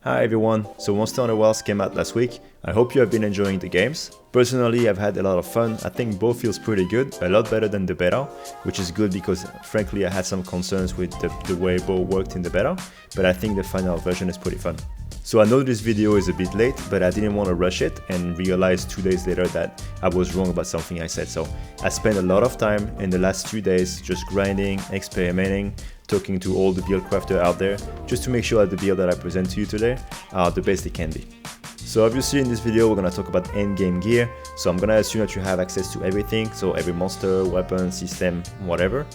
Hi everyone, so Monster Hunter Wilds came out last week. I hope you have been enjoying the games. Personally, I've had a lot of fun. I think both feels pretty good, a lot better than the beta, which is good because frankly I had some concerns with the way both worked in the beta, but I think the final version is pretty fun. So I know this video is a bit late, but I didn't want to rush it and realize 2 days later that I was wrong about something I said. So I spent a lot of time in the last 2 days just grinding, experimenting, talking to all the build crafters out there, just to make sure that the build that I present to you today are the best it can be. So obviously in this video we're gonna talk about endgame gear, so I'm gonna assume that you have access to everything, so every monster, weapon, system, whatever.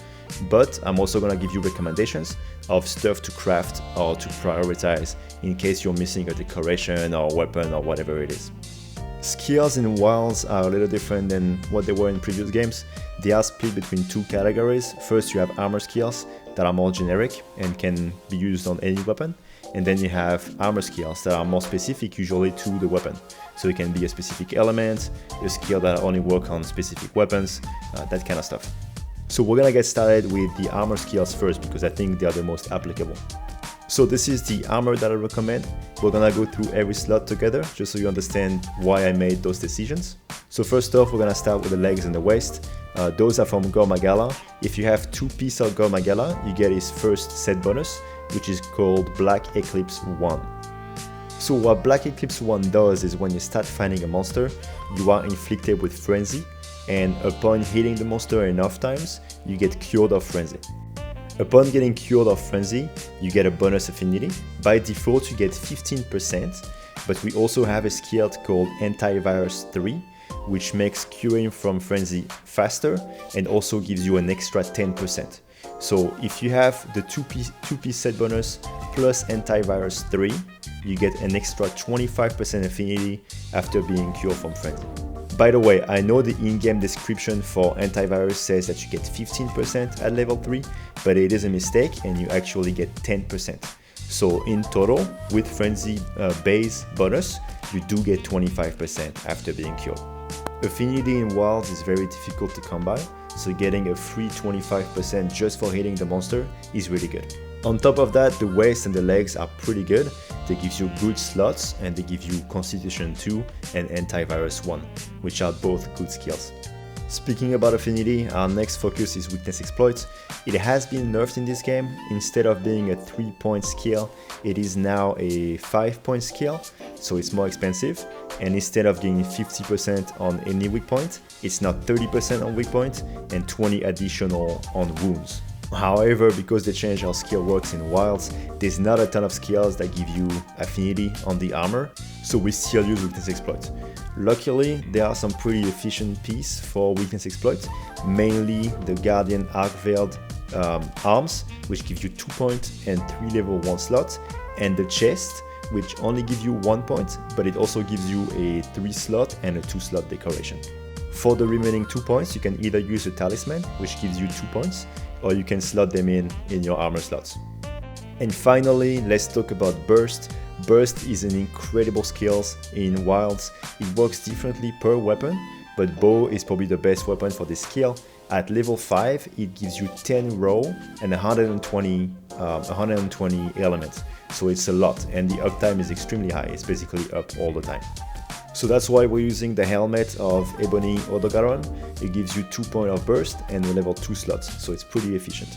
But I'm also gonna give you recommendations of stuff to craft or to prioritize in case you're missing a decoration or weapon or whatever it is. Skills in Wilds are a little different than what they were in previous games. They are split between two categories. First you have armor skills that are more generic and can be used on any weapon. And then you have armor skills that are more specific usually to the weapon. So it can be a specific element, a skill that only work on specific weapons, that kind of stuff. So we're gonna get started with the armor skills first because I think they are the most applicable. So this is the armor that I recommend. We're gonna go through every slot together just so you understand why I made those decisions. So first off, we're gonna start with the legs and the waist. Those are from Gore Magala. If you have 2 pieces of Gore Magala, you get his first set bonus, which is called Black Eclipse 1. So what Black Eclipse 1 does is when you start fighting a monster, you are inflicted with frenzy, and upon hitting the monster enough times, you get cured of frenzy. Upon getting cured of frenzy, you get a bonus affinity. By default, you get 15%, but we also have a skill called Antivirus 3, which makes curing from frenzy faster and also gives you an extra 10%. So if you have the 2-piece set bonus plus Antivirus 3, you get an extra 25% affinity after being cured from frenzy. By the way, I know the in-game description for antivirus says that you get 15% at level 3, but it is a mistake and you actually get 10%. So in total, with frenzy base bonus, you do get 25% after being cured. Affinity in Wilds is very difficult to come by, so getting a free 25% just for hitting the monster is really good. On top of that, the waist and the legs are pretty good. They give you good slots and they give you Constitution 2 and Antivirus 1, which are both good skills. Speaking about affinity, our next focus is Weakness Exploit. It has been nerfed in this game. Instead of being a 3-point skill, it is now a 5-point skill, so it's more expensive. And instead of getting 50% on any weak point, it's now 30% on weak point and 20 additional on wounds. However, because they changed how skill works in Wilds, there's not a ton of skills that give you affinity on the armor, so we still use Weakness Exploit. Luckily, there are some pretty efficient pieces for Weakness Exploit, mainly the Guardian Arkveld arms, which give you 2 points and 3 level 1 slots, and the chest, which only gives you 1 point, but it also gives you a 3 slot and a 2 slot decoration. For the remaining 2 points, you can either use a talisman, which gives you 2 points, or you can slot them in your armor slots. And finally, let's talk about Burst. Burst is an incredible skill in Wilds. It works differently per weapon, but bow is probably the best weapon for this skill. At level 5, it gives you 10 raw and 120 elements, so it's a lot, and the uptime is extremely high. It's basically up all the time. So that's why we're using the helmet of Ebony Odogaron. It gives you 2 points of burst and a level 2 slots, so it's pretty efficient.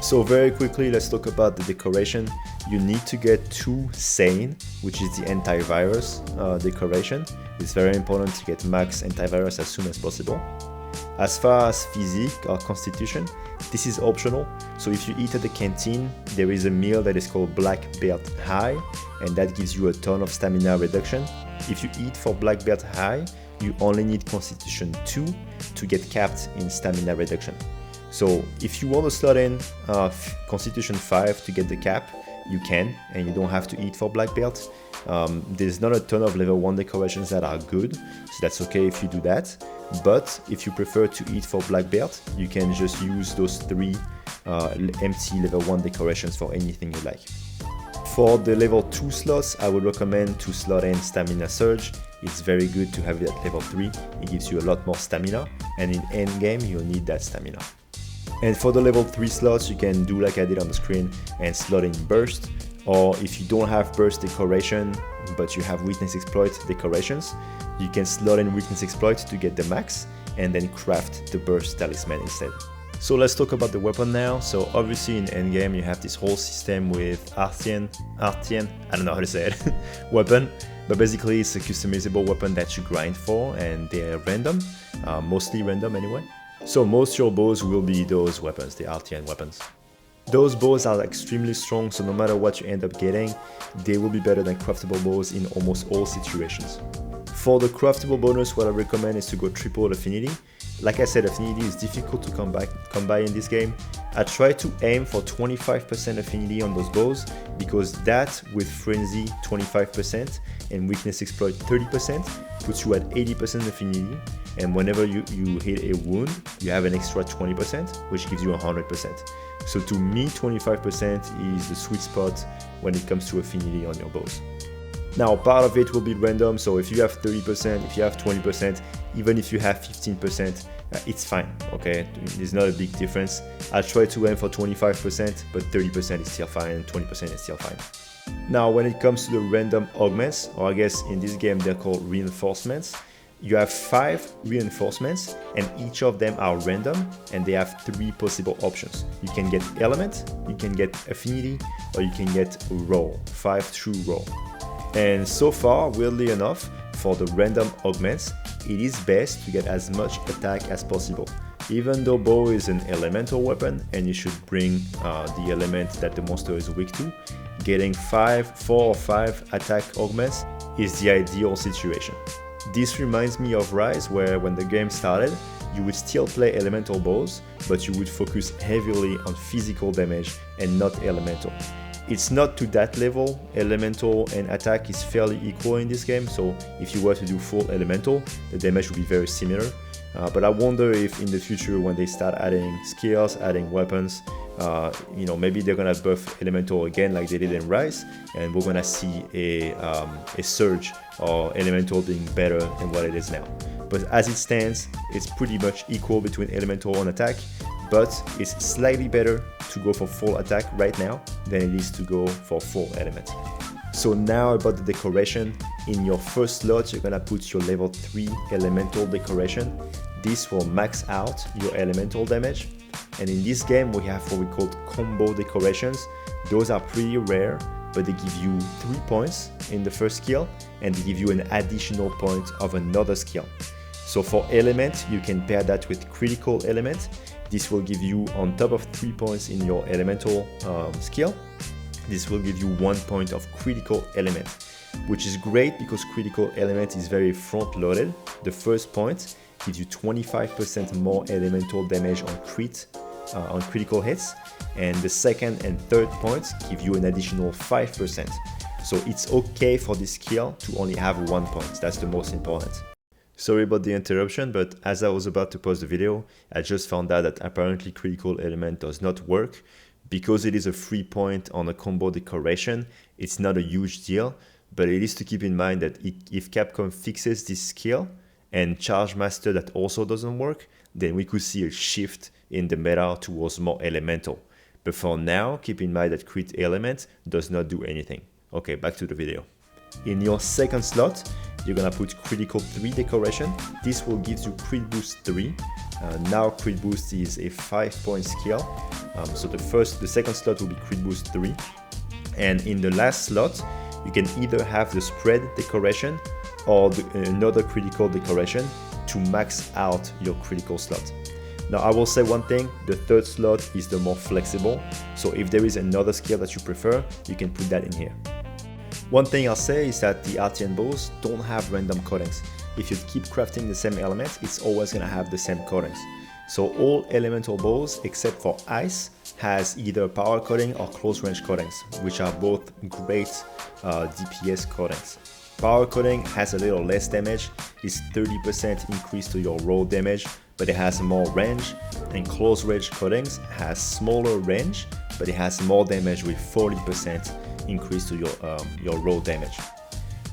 So very quickly, let's talk about the decoration. You need to get 2 Sane, which is the antivirus decoration. It's very important to get max antivirus as soon as possible. As far as physique or constitution, this is optional. So if you eat at the canteen, there is a meal that is called Black Belt High, and that gives you a ton of stamina reduction. If you eat for Black Belt High, you only need Constitution 2 to get capped in stamina reduction. So if you want to slot in Constitution 5 to get the cap, you can, and you don't have to eat for Black Belt. There's not a ton of level 1 decorations that are good, so that's okay if you do that. But if you prefer to eat for Black Belt, you can just use those 3 empty level 1 decorations for anything you like. For the level 2 slots, I would recommend to slot in Stamina Surge. It's very good to have it at level 3. It gives you a lot more stamina, and in endgame you'll need that stamina. And for the level 3 slots, you can do like I did on the screen and slot in Burst. Or if you don't have burst decoration, but you have weakness exploit decorations, you can slot in weakness exploit to get the max and then craft the burst talisman instead. So let's talk about the weapon now. So obviously in Endgame you have this whole system with Artien, I don't know how to say it, weapon. But basically it's a customizable weapon that you grind for, and they're random, mostly random anyway. So most of your bows will be those weapons, the Artien weapons. Those bows are extremely strong, so no matter what you end up getting, they will be better than craftable bows in almost all situations. For the craftable bonus, what I recommend is to go triple affinity. Like I said, affinity is difficult to come by in this game. I try to aim for 25% affinity on those bows, because that with Frenzy 25% and Weakness Exploit 30% puts you at 80% affinity, and whenever you hit a wound, you have an extra 20%, which gives you 100%. So to me, 25% is the sweet spot when it comes to affinity on your bows. Now, part of it will be random, so if you have 30%, if you have 20%, even if you have 15%, it's fine, okay? There's not a big difference. I'll try to aim for 25%, but 30% is still fine, and 20% is still fine. Now, when it comes to the random augments, or I guess in this game they're called reinforcements, you have 5 reinforcements, and each of them are random, and they have 3 possible options. You can get element, you can get affinity, or you can get roll, 5 true roll. And so far, weirdly enough, for the random augments, it is best to get as much attack as possible. Even though bow is an elemental weapon and you should bring the element that the monster is weak to, getting 4 or 5 attack augments is the ideal situation. This reminds me of Rise, where when the game started, you would still play elemental bows, but you would focus heavily on physical damage and not elemental. It's not to that level. Elemental and attack is fairly equal in this game, so if you were to do full elemental, the damage would be very similar. But I wonder if in the future, when they start adding skills, adding weapons, maybe they're gonna buff elemental again like they did in Rise, and we're gonna see a surge or elemental being better than what it is now. But as it stands, it's pretty much equal between elemental and attack, but it's slightly better to go for full attack right now than it is to go for full element. So now about the decoration. In your first slot, you're gonna put your level 3 elemental decoration. This will max out your elemental damage. And in this game, we have what we call combo decorations. Those are pretty rare, but they give you 3 points in the first skill, and they give you an additional point of another skill. So for element, you can pair that with critical element. This will give you, on top of 3 points in your elemental skill, this will give you 1 point of critical element, which is great because critical element is very front loaded. The first point gives you 25% more elemental damage on on critical hits, and the second and third points give you an additional 5%. So it's okay for this skill to only have 1 point. That's the most important. Sorry about the interruption, but as I was about to pause the video, I just found out that apparently critical element does not work. Because it is a free point on a combo decoration, it's not a huge deal, but it is to keep in mind that if Capcom fixes this skill and Charge Master that also doesn't work, then we could see a shift in the meta towards more elemental. But for now, keep in mind that crit element does not do anything. Okay, back to the video. In your second slot, you're gonna put critical 3 decoration. This will give you crit boost 3. Now crit boost is a 5-point skill. So the second slot will be crit boost 3. And in the last slot, you can either have the spread decoration or another critical decoration to max out your critical slot. Now I will say one thing, the third slot is the more flexible. So if there is another skill that you prefer, you can put that in here. One thing I'll say is that the Artien bows don't have random coatings. If you keep crafting the same element, it's always gonna have the same coatings. So all elemental bows except for ice has either power coating or close range coatings, which are both great DPS coatings. Power coating has a little less damage, it's 30% increase to your roll damage, but it has more range, and close range coatings has smaller range, but it has more damage with 40% increase to your roll damage.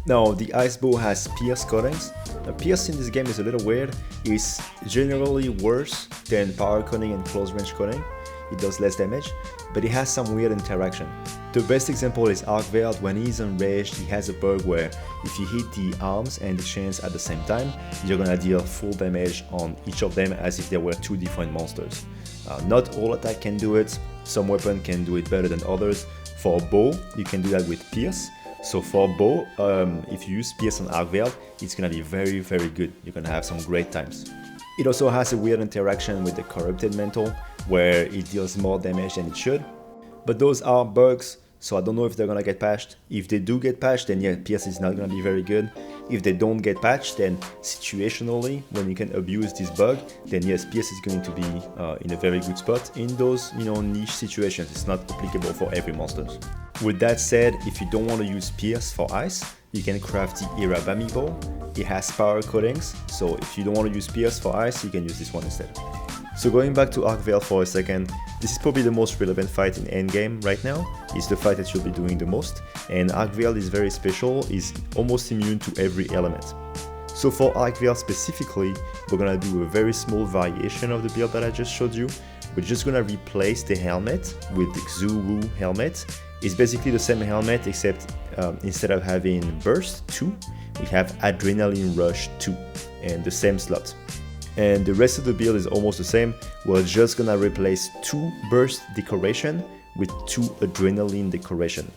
Now the ice bow has pierce coatings. Now, pierce in this game is a little weird. It's generally worse than power coating and close range coating. It does less damage, but it has some weird interaction. The best example is Arkveld. When he's enraged, he has a bug where if you hit the arms and the chains at the same time, you're gonna deal full damage on each of them as if they were two different monsters. Not all attack can do it, some weapon can do it better than others. For bow, you can do that with Pierce. So for bow, if you use Pierce on Arkveld, it's gonna be very, very good. You're gonna have some great times. It also has a weird interaction with the Corrupted Mantle, where it deals more damage than it should. But those are bugs, so I don't know if they're gonna get patched. If they do get patched, then yeah, Pierce is not gonna be very good. If they don't get patched, then situationally, when you can abuse this bug, then yes, Pierce is going to be in a very good spot in those, niche situations. It's not applicable for every monster. With that said, if you don't want to use Pierce for ice, you can craft the Irabami bow. It has power coatings, so if you don't want to use Pierce for ice, you can use this one instead. So going back to Arkveld for a second, this is probably the most relevant fight in Endgame right now. It's the fight that you'll be doing the most, and Arkveld is very special, is almost immune to every element. So for Arkveld specifically, we're gonna do a very small variation of the build that I just showed you. We're just gonna replace the helmet with the Xu-Wu helmet. It's basically the same helmet, except instead of having Burst 2, we have Adrenaline Rush 2, and the same slot. And the rest of the build is almost the same. We're just gonna replace 2 Burst decoration with 2 Adrenaline decoration.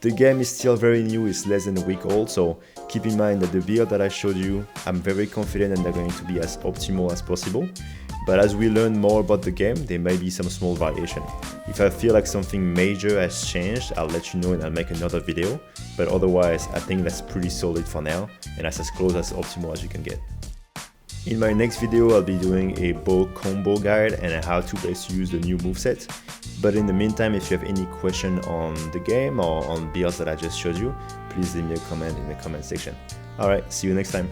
The game is still very new, it's less than a week old, so keep in mind that the build that I showed you, I'm very confident that they're going to be as optimal as possible. But as we learn more about the game, there may be some small variation. If I feel like something major has changed, I'll let you know and I'll make another video. But otherwise, I think that's pretty solid for now, and that's as close as optimal as you can get. In my next video, I'll be doing a bow combo guide and how to best use the new moveset. But in the meantime, if you have any question on the game or on builds that I just showed you, please leave me a comment in the comment section. Alright, see you next time.